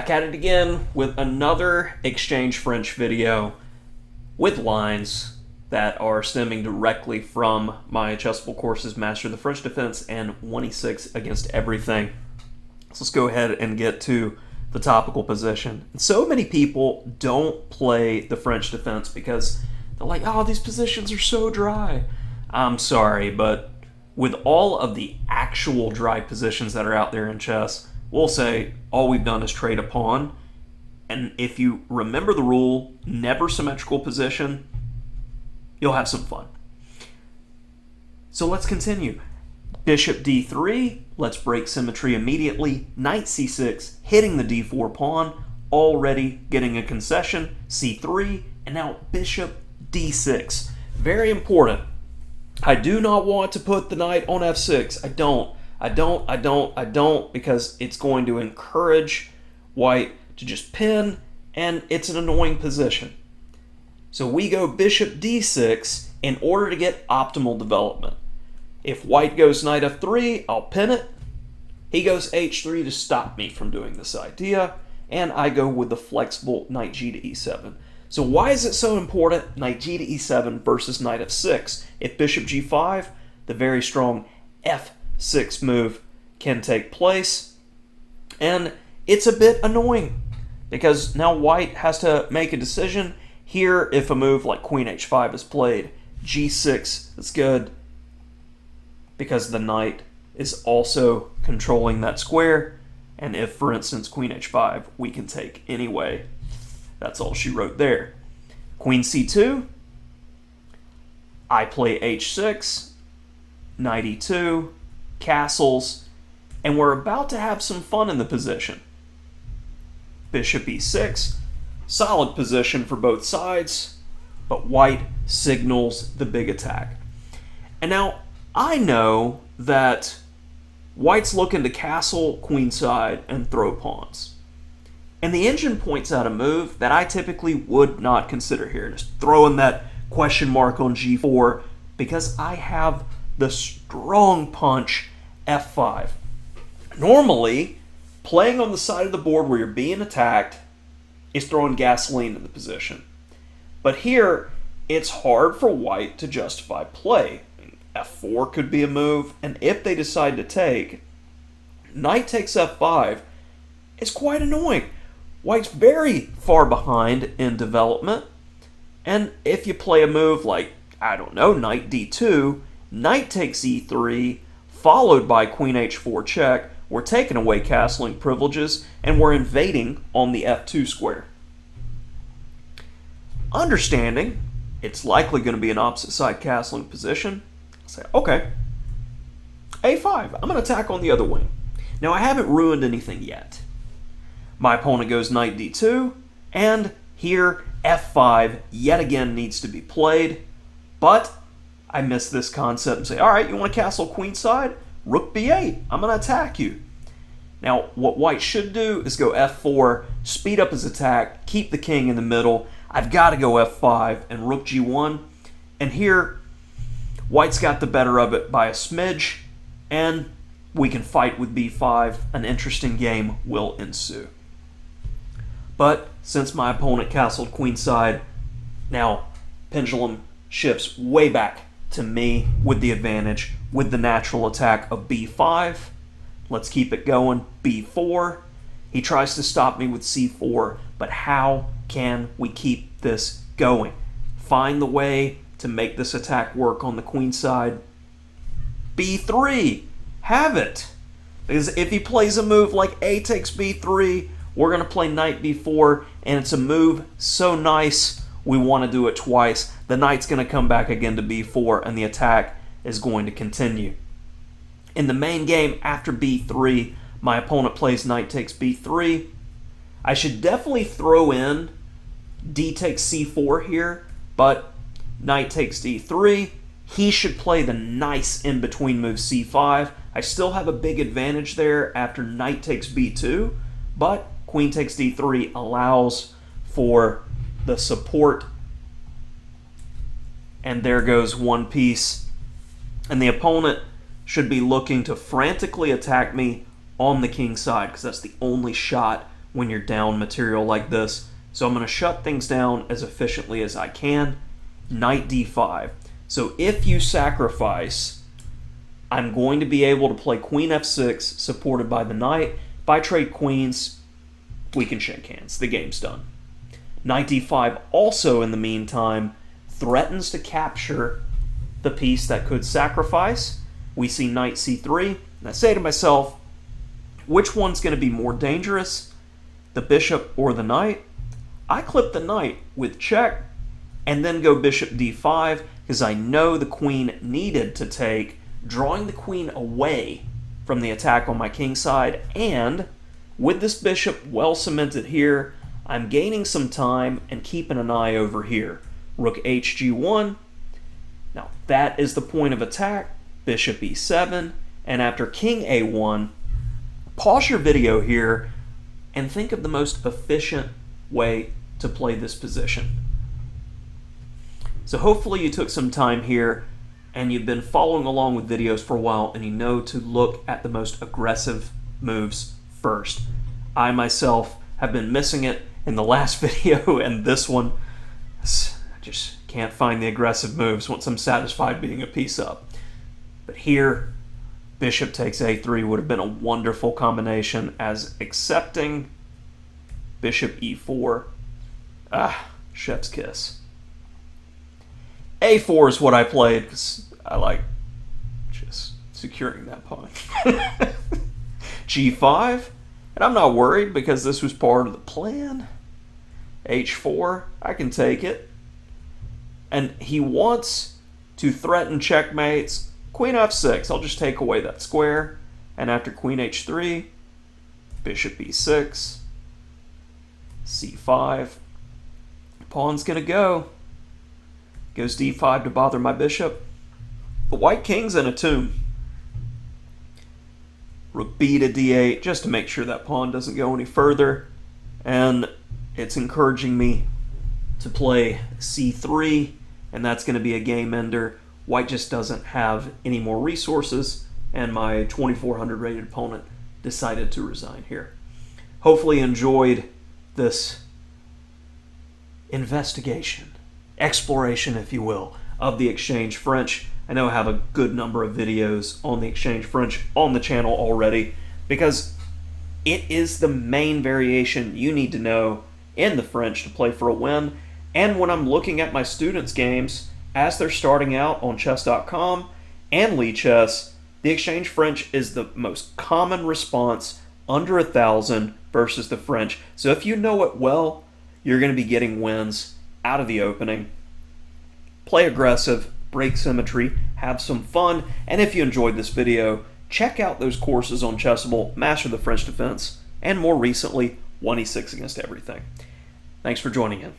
Back at it again with another exchange French video with lines that are stemming directly from my Chessable courses, Master the French Defense and 1e6 Against Everything. So let's go ahead and get to the topical position. And so many people don't play the French Defense because they're like, oh, these positions are so dry. I'm sorry, but with all of the actual dry positions that are out there in chess, we'll say all we've done is trade a pawn. And if you remember the rule, never symmetrical position, you'll have some fun. So let's continue. Bishop d3, let's break symmetry immediately. Knight c6, hitting the d4 pawn, already getting a concession. c3, and now bishop d6. Very important. I do not want to put the knight on f6. I don't, because it's going to encourage white to just pin, and it's an annoying position. So we go bishop d6 in order to get optimal development. If white goes knight f3, I'll pin it. He goes h3 to stop me from doing this idea, and I go with the flexible knight g to e7. So why is it so important, knight g to e7 versus knight f6? If bishop g5, the very strong f6 move can take place, and it's a bit annoying because now white has to make a decision. Here, if a move like queen h5 is played, g6 is good because the knight is also controlling that square, and if, for instance, queen h5, we can take anyway. That's all she wrote there. Queen c2, I play h6, knight e2, castles, and we're about to have some fun in the position. Bishop e6, solid position for both sides, but white signals the big attack. And now, I know that white's looking to castle queenside and throw pawns. And the engine points out a move that I typically would not consider here, just throwing that question mark on g4, because I have the strong punch f5. Normally, playing on the side of the board where you're being attacked is throwing gasoline in the position. But here, it's hard for white to justify play. f4 could be a move, and if they decide to take, knight takes f5 is quite annoying. White's very far behind in development, and if you play a move like, I don't know, knight d2, knight takes e3, followed by queen h4 check, we're taking away castling privileges, and we're invading on the f2 square. Understanding it's likely going to be an opposite side castling position, I'll say, okay, a5, I'm going to attack on the other wing. Now, I haven't ruined anything yet. My opponent goes knight d2, and here f5 yet again needs to be played, but I miss this concept and say, all right, you want to castle queenside? Rook b8, I'm going to attack you. Now, what white should do is go f4, speed up his attack, keep the king in the middle. I've got to go f5 and rook g1, and here white's got the better of it by a smidge, and we can fight with b5. An interesting game will ensue. But since my opponent castled queenside, now pendulum shifts way back to me with the advantage with the natural attack of b5. Let's keep it going. b4. He tries to stop me with c4, but how can we keep this going? Find the way to make this attack work on the queenside. b3. Have it. Because if he plays a move like a takes b3, we're going to play knight b4, and it's a move so nice we want to do it twice. The knight's going to come back again to b4, and the attack is going to continue. In the main game, after b3, my opponent plays knight takes b3. I should definitely throw in d takes c4 here, but knight takes d3. He should play the nice in-between move c5. I still have a big advantage there after knight takes b2, but queen takes d3 allows for the support. And there goes one piece. And the opponent should be looking to frantically attack me on the king side, because that's the only shot when you're down material like this. So I'm going to shut things down as efficiently as I can. Knight d5. So if you sacrifice, I'm going to be able to play queen f6 supported by the knight. If I trade queens, we can shake hands. The game's done. Knight d5 also, in the meantime, threatens to capture the piece that could sacrifice. We see knight c3, and I say to myself, which one's going to be more dangerous, the bishop or the knight? I clip the knight with check, and then go bishop d5, because I know the queen needed to take, drawing the queen away from the attack on my king side, and with this bishop well cemented here, I'm gaining some time and keeping an eye over here. Rook hg1. Now that is the point of attack. Bishop e7, and after king a1, pause your video here and think of the most efficient way to play this position. So hopefully you took some time here and you've been following along with videos for a while and you know to look at the most aggressive moves first. I myself have been missing it in the last video and this one. I just can't find the aggressive moves once I'm satisfied being a piece up. But here, bishop takes a3 would have been a wonderful combination, as accepting bishop e4. Chef's kiss. a4 is what I played because I like just securing that pawn. g5, and I'm not worried because this was part of the plan. h4, I can take it. And he wants to threaten checkmates. Queen f6, I'll just take away that square. And after queen h3, bishop e6, c5. Pawn's gonna go. Goes d5 to bother my bishop. The white king's in a tomb. Rook b to d8, just to make sure that pawn doesn't go any further. And it's encouraging me to play c3, and that's going to be a game ender. White just doesn't have any more resources, and my 2400 rated opponent decided to resign here. Hopefully you enjoyed this investigation, exploration if you will, of the Exchange French. I know I have a good number of videos on the Exchange French on the channel already, because it is the main variation you need to know in the French to play for a win. And when I'm looking at my students' games as they're starting out on chess.com and Lichess, the Exchange French is the most common response under 1,000 versus the French. So if you know it well, you're going to be getting wins out of the opening. Play aggressive, break symmetry, have some fun, and if you enjoyed this video, check out those courses on Chessable, Master the French Defense, and more recently, 1e6 Against Everything. Thanks for joining in.